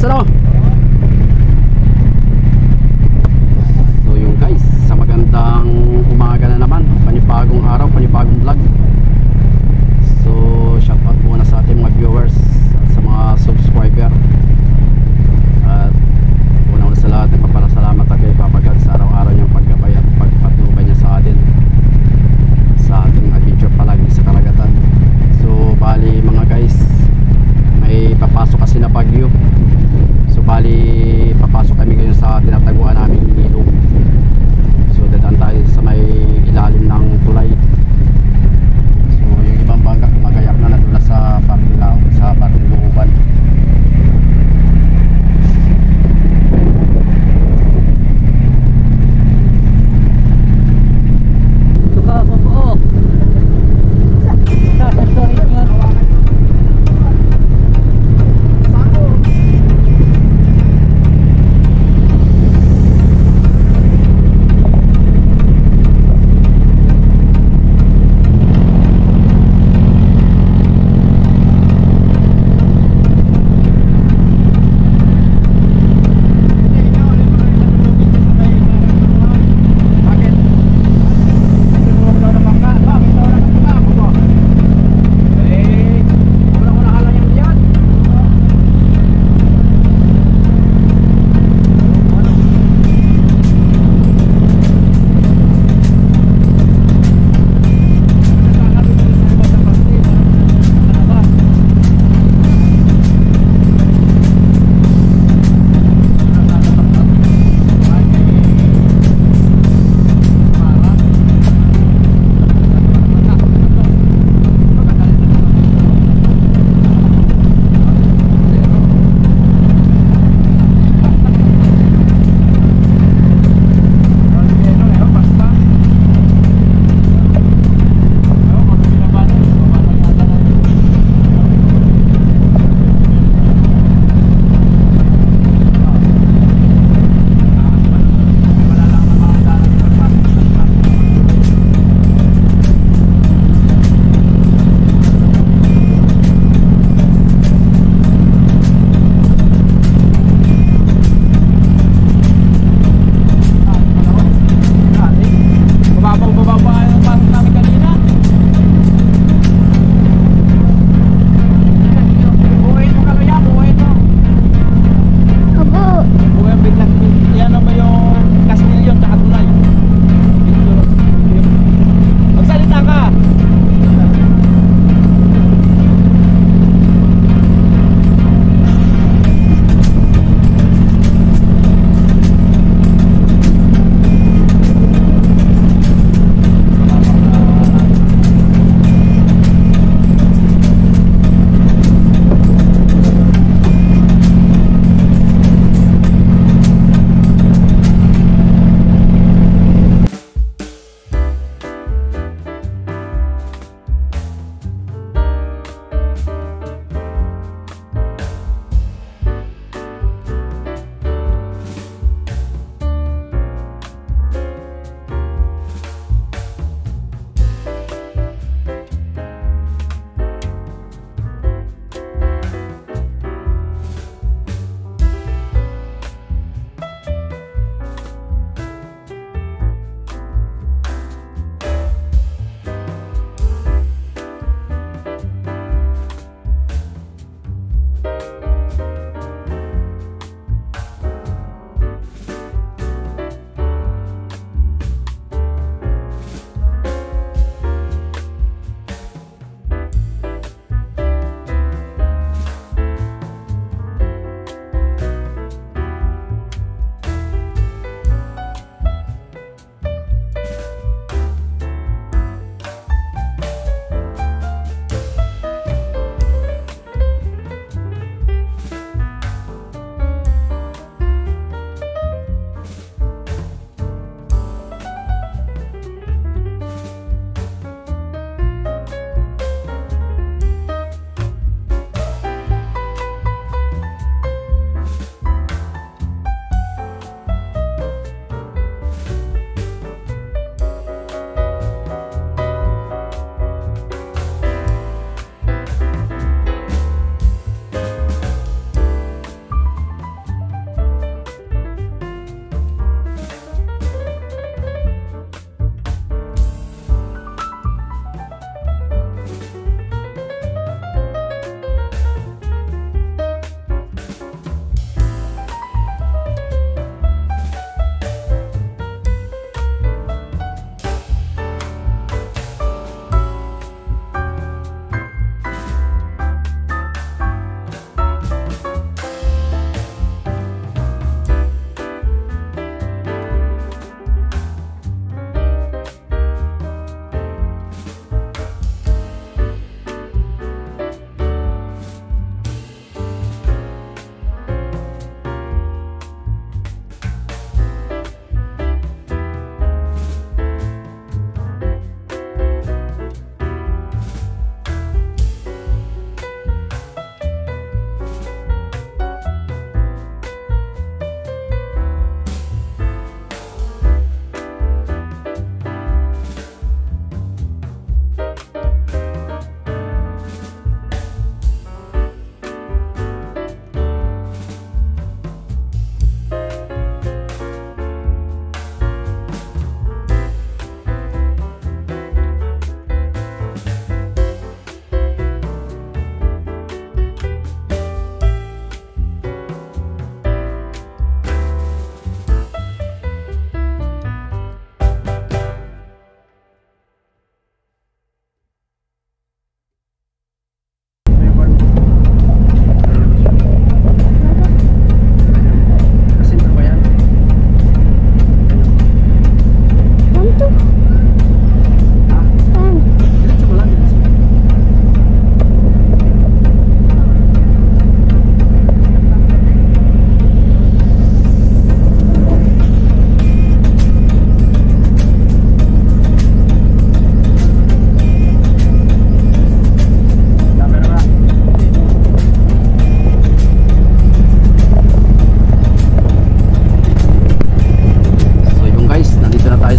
boss, ano? So yung guys, sa magandang umaga na naman, panibagong araw, panibagong vlog. So shoutout muna sa ating mga viewers at sa mga subscriber. At una sa lahat, nagpapalasalamat ako kay Papa God sa araw-araw niyang paggabay at pagpatnubay niya sa atin sa ating adventure palagi sa karagatan. So bali mga guys, may papasok kasi na bagyo.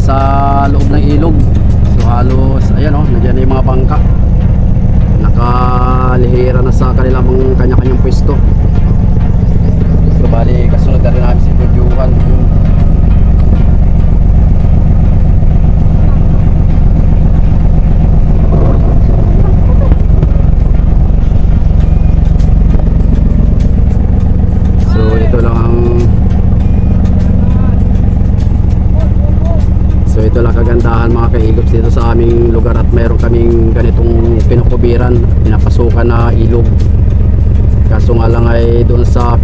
sa loob ng ilog. So halos ayan oh, nandiyan na yung mga bangka, nakalihira na sa kanilang kanya-kanyang pwesto. So bali kasunod na rin namin si Johan. Ito lang kagandahan mga kailogs dito sa aming lugar, at mayroon kaming ganitong kinukubiran, pinapasukan na ilog. Kaso nga lang ay doon sa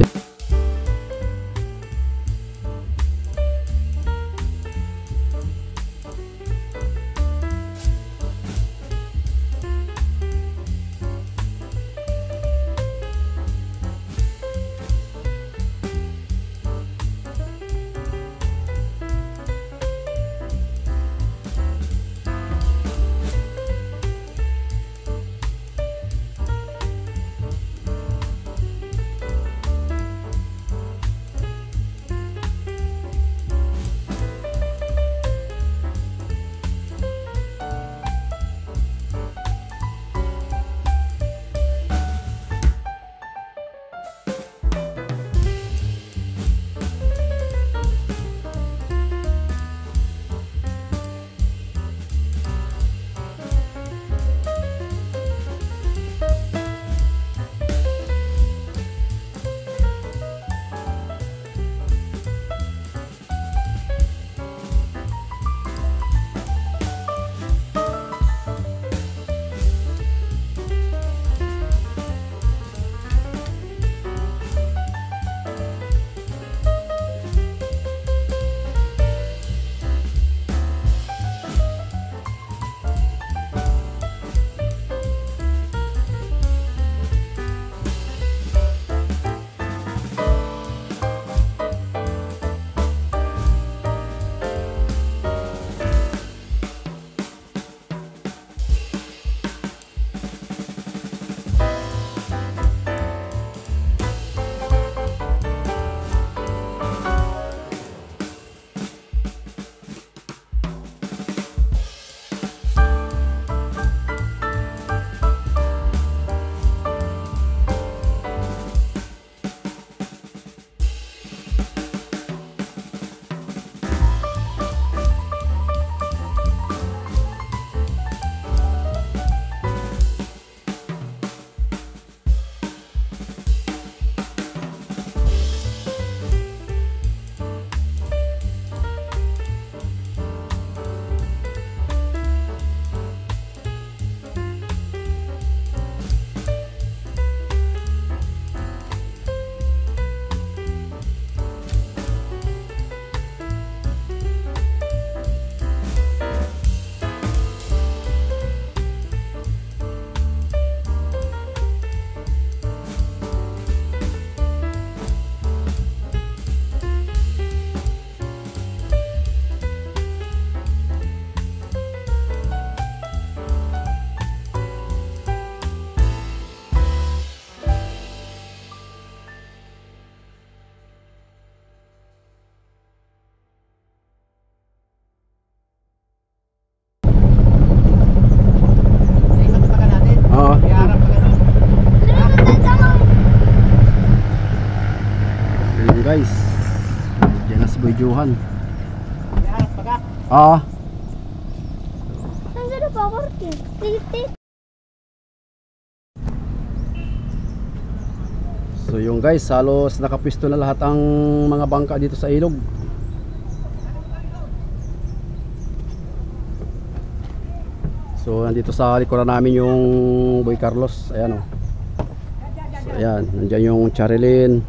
guys, dyan na si Boy Johan. So yung guys, halos nakapwisto na lahat ang mga bangka dito sa ilog. So nandito sa likuran namin yung Boy Carlos. Ayan o. So ayan, nandyan yung Charilyn,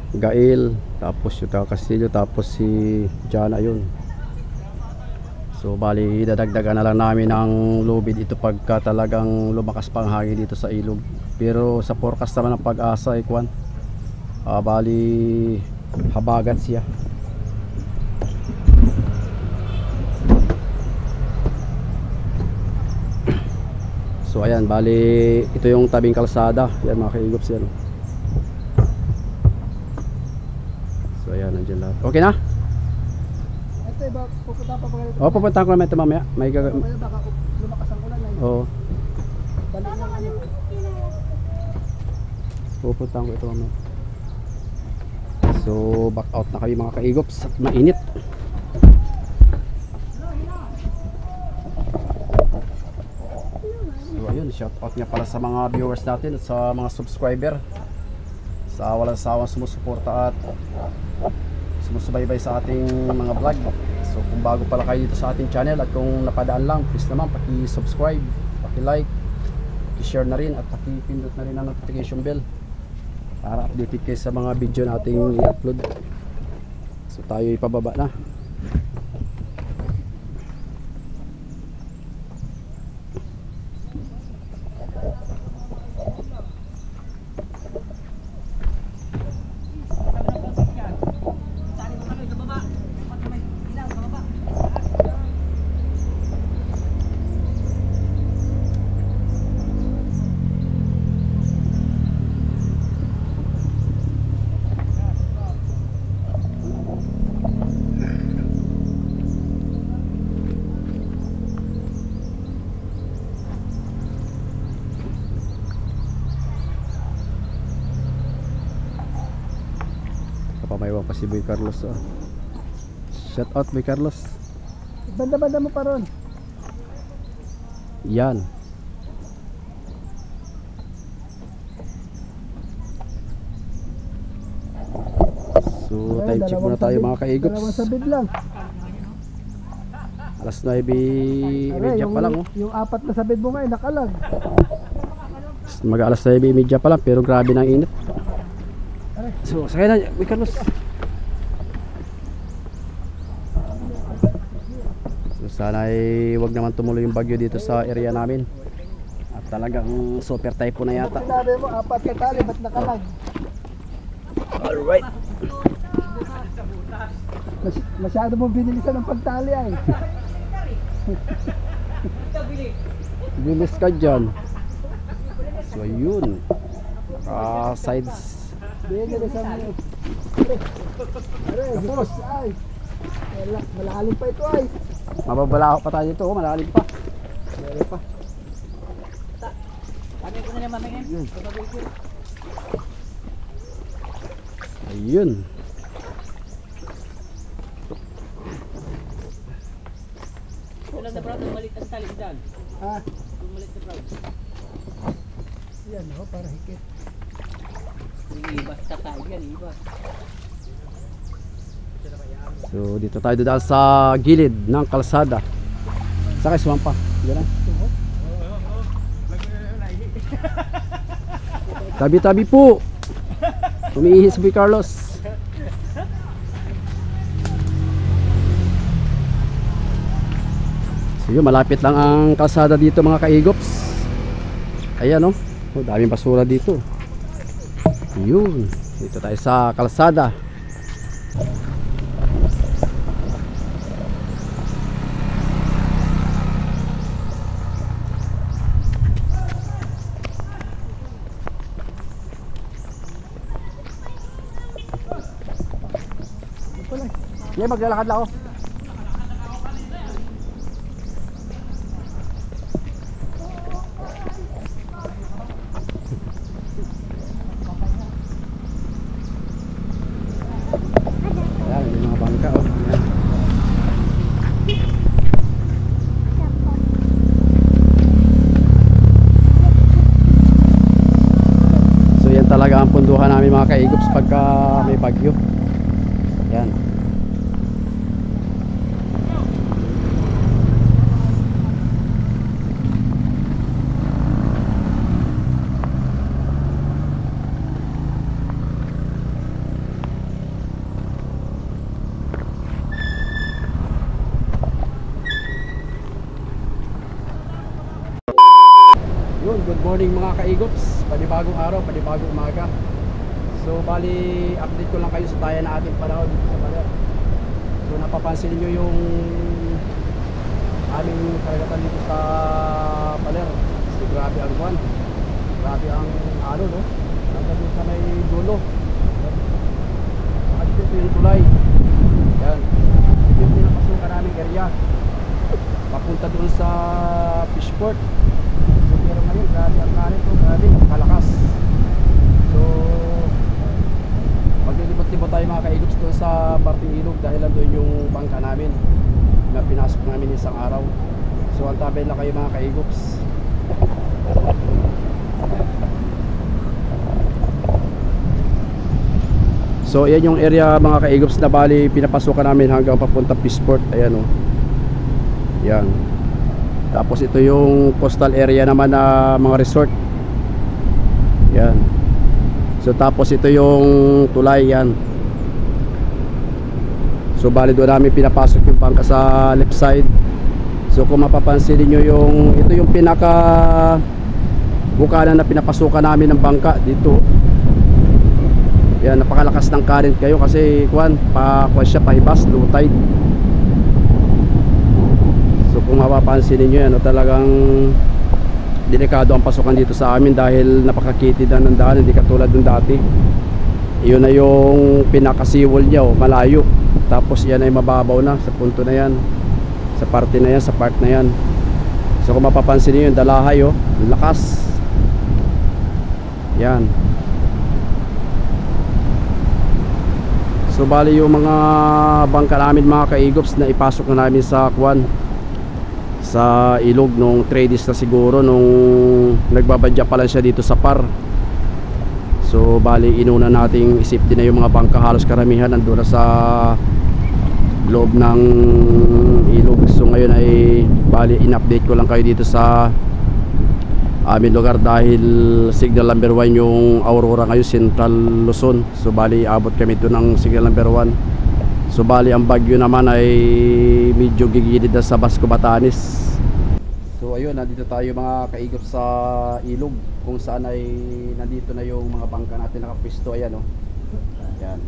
Gail, tapos yung Castillo, tapos si Jana yun. So bali dadagdagan na lang namin ng lubid ito pagka talagang lumakas pang hangin dito sa ilog. Pero sa forecast naman ng Pag-asa ikwan, bali habagat siya. So ayan, bali ito yung tabing kalsada. Yan mga kaigops yan. So ayan, nandiyan lahat. Okay na? Ito ba pupunta pa ba kayo? O, pupunta ko naman ito mamaya. May Kaya baka lumakas ang ulan ay. Oo. Balik na ano. Pupunta ko ito mamaya. So, back out na kayo mga kaigops at mainit. So, ayun, shout out nga pala sa mga viewers natin at sa mga subscriber. Sa walang sawang sumusuporta at sumusubaybay sa ating mga vlog. So kung bago pala kayo dito sa ating channel at kung napadaan lang, please naman paki-subscribe, paki-like, paki-share na rin at paki-pindot na rin ang notification bell para updated kayo sa mga video nating i-upload. So tayo ipababa na. Pamaywa pa si Boy Carlos. Oh. Shout out Boy Carlos. Banda-banda mo pa ron. Yan. So time check muna tayo mga kaigops. Dalawang sabid lang. Alas 9:30 pa lang. Oh. Yung apat na sabid mo ngayon nakalag. Mag alas 9:30 pa lang pero grabe ng init. So sakay na Boy Carlos. So sana ay wag naman tumuloy yung bagyo dito sa area namin. At talagang super typhoon na yata. Sinabi mo apat na tali ba't nakalag? Alright. Masyado mong binilisan ng pagtali ay. Bilis ka dyan. So yun. Sides. Binilisan mo. Tapos ay. Malalim pa ito ay. Mababala pa tayo dito. Oh, malalim pa. Malalim pa. Kami ko na naman ngayon. Ayun. Wala na brad, malit ang tali dyan. Ha? Malit na brad. Yan o, para hikit. Ibas ka tayo yan, ibas. So dito tayo dahil sa gilid ng kalsada. Sakay sumampa. Diyan na. Tabi-tabi po. Umiihis si Boy Carlos. So yun, malapit lang ang kalsada dito mga kaigops. Ayan o. Oh, daming basura dito. Yun. Dito tayo sa kalsada. Sige, maglalakad lang ako. Ayan, yung mga bangka. Oh. Ayan. So yan talaga ang punduhan namin mga kaigops pagka may bagyo. Yan. Good morning mga kaigops. Panibagong araw, panibagong umaga. So bali update ko lang kayo sa tayo na ating panahon dito sa Baler. So napapansin niyo yung aming karagatan dito sa Baler. So grabe ang buwan. Grabe ang ano no. Hanggang sa may dulo. At dito yung tulay. Yan. Yung pinapasok bangka namin area papunta doon sa fishport. So pero ngayon grabe ang kanin to, grabe napakalakas. So maglilibot-libot tayo mga kaigops doon sa parting ilog dahil doon yung bangka namin na pinasok namin isang araw. So antabay na kayo mga kaigops. So yan yung area mga kaigops na bali pinapasukan namin hanggang papunta fishport. Ayan o. Yan. Tapos ito yung coastal area naman na mga resort. Yan. So tapos ito yung tulay yan. So bali doon namin pinapasok yung bangka sa left side. So kung mapapansin niyo yung ito yung pinaka bukanan na pinapasukan namin ng bangka dito. Yan, napakalakas ng current kayo kasi kuwan siya pahibas, low tide. So kung mapapansin niyo yan, talagang delikado ang pasukan dito sa amin dahil napakakitid na ng daan, hindi katulad ng dati. Iyon na yung pinaka-seawall niya, malayo. Tapos yan ay mababaw na sa punto na yan, sa parte na yan, sa part na yan. So kung mapapansin niyo yung dalahay, lakas. Yan. So bali yung mga bangka namin mga kaigops na ipasok na namin sa kuwan, sa ilog nung 3 days na siguro nung nagbabadya pa lang siya dito sa par. So bali inuna nating isip din na yung mga bangka, halos karamihan nandun na sa loob ng ilog. So ngayon ay bali in-update ko lang kayo dito sa aming lugar dahil signal number 1 yung Aurora ngayon, Central Luzon. So bali abot kami doon ng signal number 1. So bali ang bagyo naman ay medyo gigilid na sa Basco, Batanes. So ayun, nandito tayo mga kaigop sa ilog kung saan ay nandito na yung mga bangka natin nakapwesto. Ayan o. Ayan.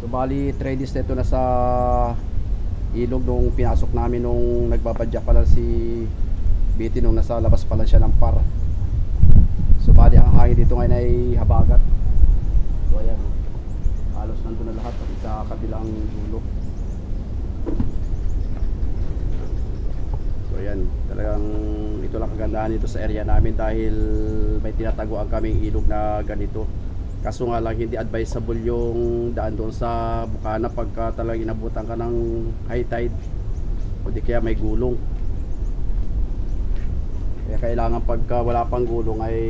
So bali 3 days na ito na sa ilog nung pinasok namin nung nagbabadya pala si Biti nung nasa labas pala siya ng par. So bali ang hangin dito ngayon ay habagat. So ayan, halos nandun na lahat sa kabilang dulo. So ayan, talagang ito lang kagandahan dito sa area namin dahil may tinataguan kaming ilog na ganito. Kaso nga lang hindi advisable yung daan doon sa bukana pagka talagang inabutan ka ng high tide o di kaya may gulong. Kaya kailangan pagka wala pang gulong ay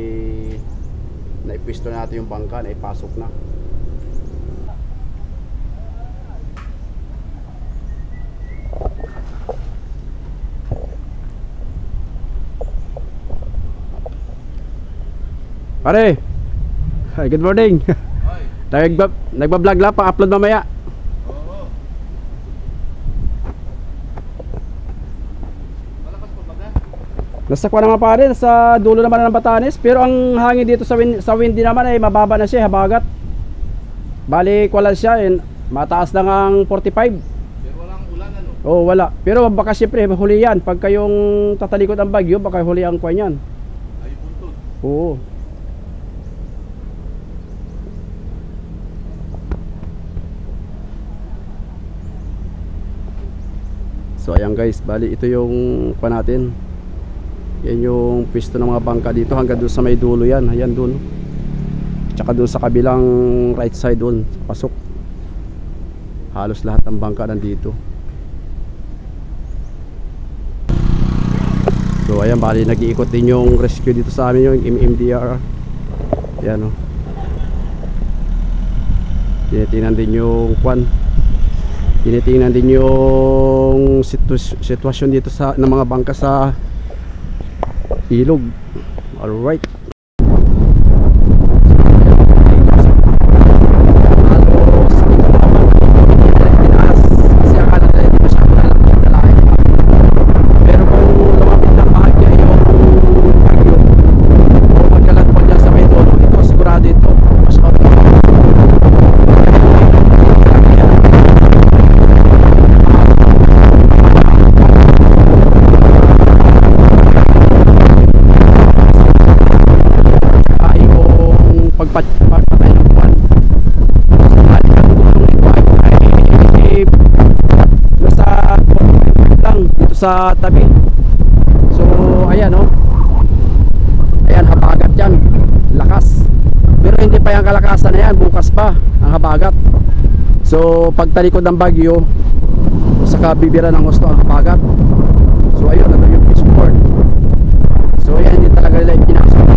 naipwesto natin yung bangka, naipasok na. Pare! Hi, good morning! Nagbablog lang, pang-upload mamaya. Nasa kwa naman pare, sa dulo naman ng Batanes. Pero ang hangin dito sa windy naman ay mababa na siya, habagat. Bali, kwala siya, mataas lang ang 45. Pero walang ulan ano? Oo, wala. Pero baka siyempre, huli yan. Pagka yung tatalikod ang bagyo, baka huli ang kwan yan. Ay, buntod. Oo. So ayan guys, bali ito yung kwan natin. Yan yung pwesto ng mga bangka dito hanggang doon sa may dulo yan. Ayan doon. Tsaka doon sa kabilang right side doon, pasok. Halos lahat ng bangka nandito. So ayan, bali nag-iikot din yung rescue dito sa amin, yung MMDR. Ayan o. Tinitingnan din yung kwan. Tinitingnan din yung sitwasyon dito sa ng mga bangka sa ilog. Alright. sa tabi. So ayan oh. Ayan, habagat yan. Lakas. Pero hindi pa yung kalakasan na yan. Bukas pa ang habagat. So pagtalikod ng bagyo, saka bibira ng gusto ang habagat. So ayun, ano yung pitchboard. So ayan, hindi talaga nila pinasok.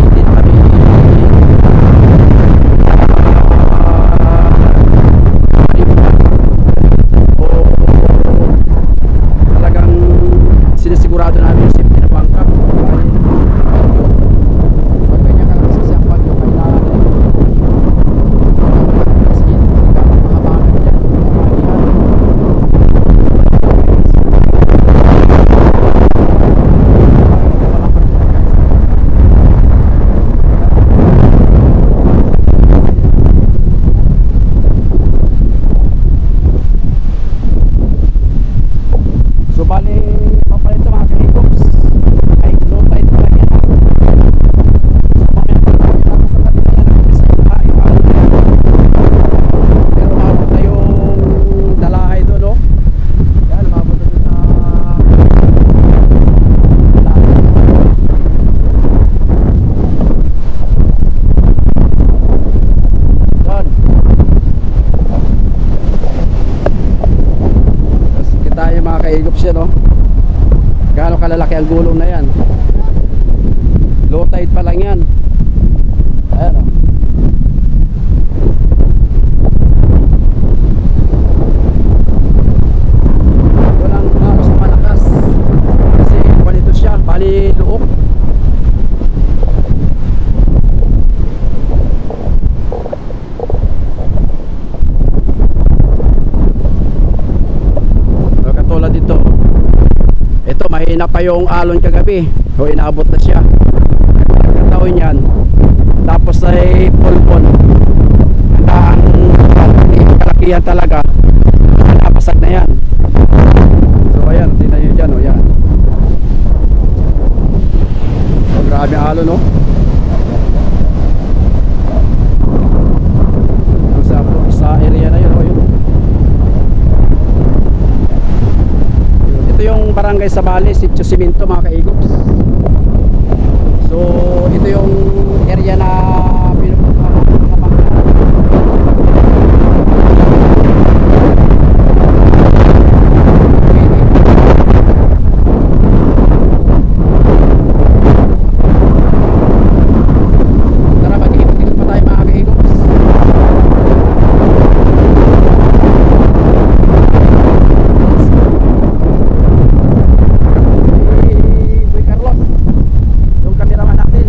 Hindi kami talagang sinisigurado namin yung safety na bangka. Pag ganyan kalakas kasi ang bagyo, kailangan kasi habangan dyan. So bali, papalit sa mga kahigos ay low tide pa lang yan. Pero umabot na yung dalahay doon, no? Yan, umabot na doon sa doon. Tapos kita yung mga kaigop siya, no? Gaano kalalaki ang gulong na yan. Low tide pa lang yan. Ayan, no? Walang halos malakas kasi palito siya, bali luok. So, katulad dito, ito mahina pa yung alon kagabi, o inaabot na siya. Nagkataon yan, tapos ay pulpon ang kalakihan talaga, napasag na yan. So ayan, tingnan nyo dyan, o yan. So grabe ang alon, no? Sa area na yun, o yun. Ito yung barangay Sabali, Sitio Cemento, mga kaigops. So ito yung area na pinupunta ng mga bangka. Tara, mag-ikot-ikot pa tayo, mga kaigops. Boy Carlos, yung cameraman natin.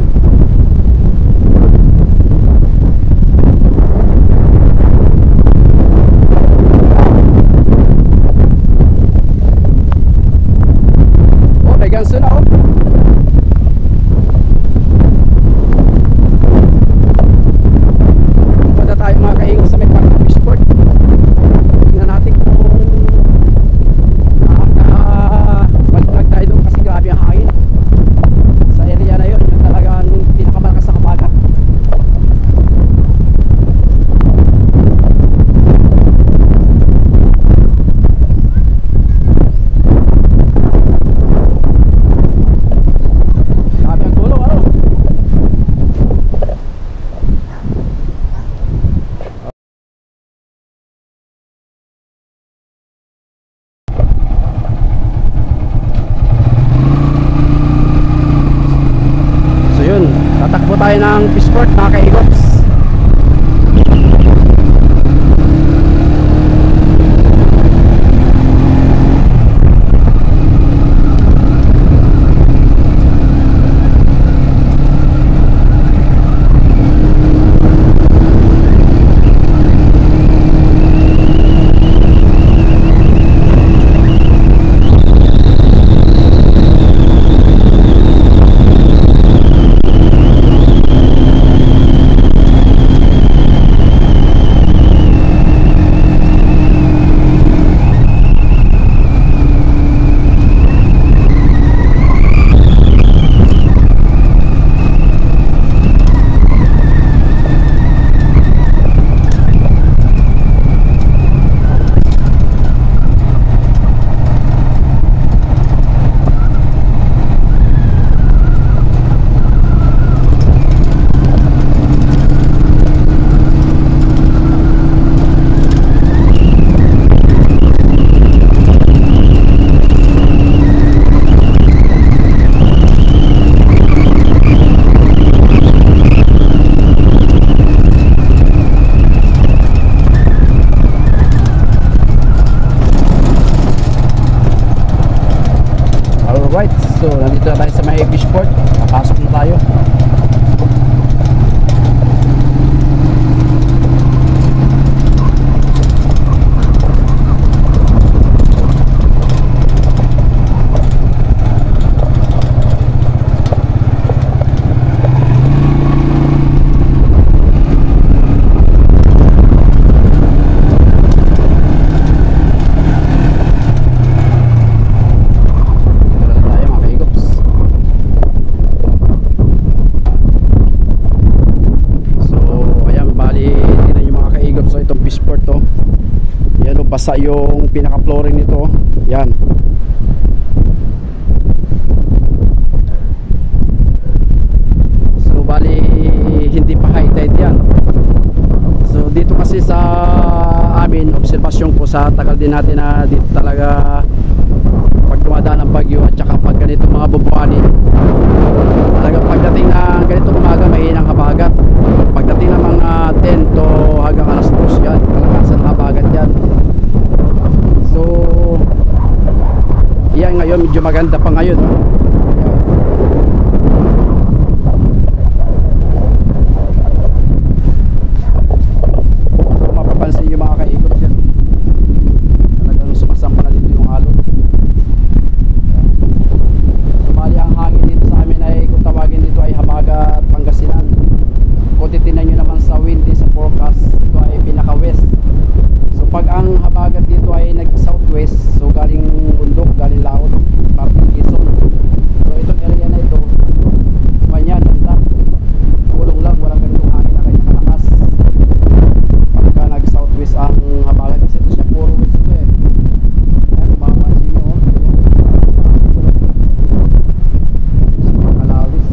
basa yung pinaka-flooring nito. Yan. So bali hindi pa high tide yan. So dito kasi sa amin, obserbasyon ko sa tagal din natin na dito talaga pag dumadaan ang bagyo at saka pag ganito mga bubuhanin, talaga pagdating na ganito umaga mahinang habagat. Pagdating ng mga 10 to hanggang alas 2 yan, kalakasan habagat yan. So yan ngayon medyo maganda pa ngayon. Mapapansin yung mga kaikot dyan, talagang sumasampa na dito yung alon. So bali ang hangin dito sa amin ay, kung tawagin dito ay Habagat Pangasinan. Kung titignan nyo naman sa windy sa forecast, ito ay pinaka west. So pag ang habagat dito ay nag southwest, so galing bundok, galing laot, parting Quezon. So itong area na ito, ganyan, ganda, kulong lang, walang ganitong hangin na kanya kalakas pagka nag southwest ang habagat, kasi ito siya puro west ito eh. Ayan, mapapansin nyo, so kalawis.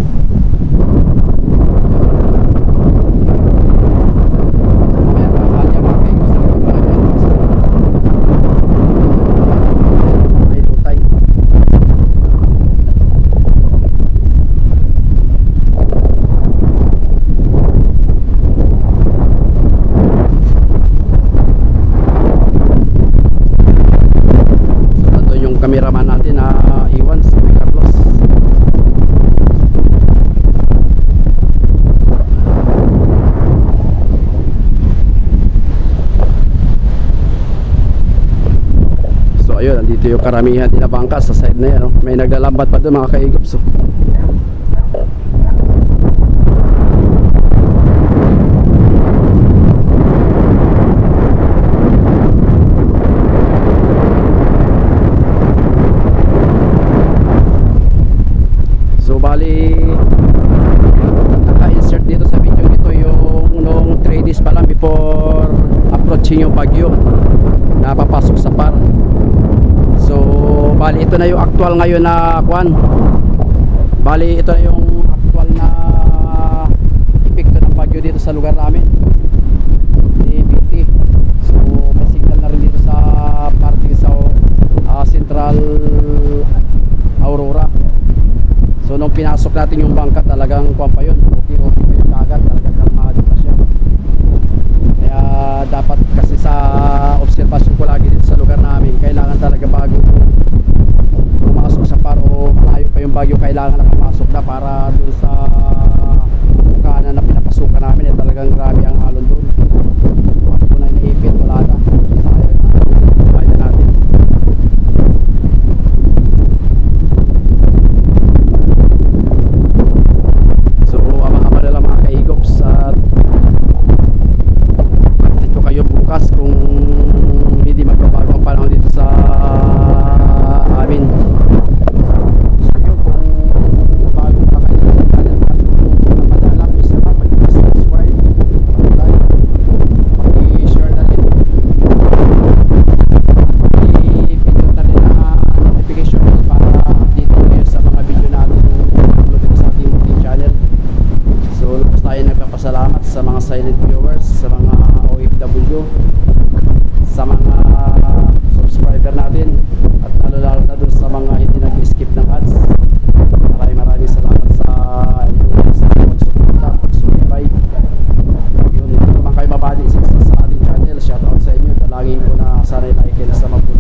Cameraman natin na iwan si Carlos. So ayun, andito yung karamihan din na bangka sa side na yan, no? May naglalambat pa doon mga kaigops. So bali naka-insert dito sa video ito yung noong 3 days pa lang before approaching yung bagyo na papasok sa par. So bali ito na yung actual ngayon na kwan. Bali ito na yung actual na epekto ng bagyo dito sa lugar namin, DBT. So may signal na rin dito sa parting sa Central Aurora. So nung pinasok natin yung bangka, talagang kuwan pa yun, okay pa yung dagat, talagang kalmado pa siya. Kaya dapat kasi sa observation ko lagi dito sa lugar namin, kailangan talaga bago pumasok sa paro, malayo pa yung bagyo, kailangan nakamasok na para dun sa kanan na pinapasukan namin, eh talagang grabe ang alon dun. Bakit ko na inaipit, wala na, sayang na natin. Bukas kung hindi magbabago ang panahon dito sa amin. So yun, kung bago pa kayo sa channel natin, napadala ko sa pag-subscribe, like, pag-share na rin, pag-pindot na rin na notification para update kayo sa mga video natin upload sa ating channel. So lubos tayo nagpapasalamat sa mga silent viewers, sa mga OFW, sa mga subscriber natin, at lalo na dun sa mga hindi nag-skip ng ads. Maraming salamat sa inyong pagsuporta, pagsubaybay. Yun, hindi naman kayo mabali sa ating channel. Shoutout sa inyo. Dalangin ko na sana like na sa mabuti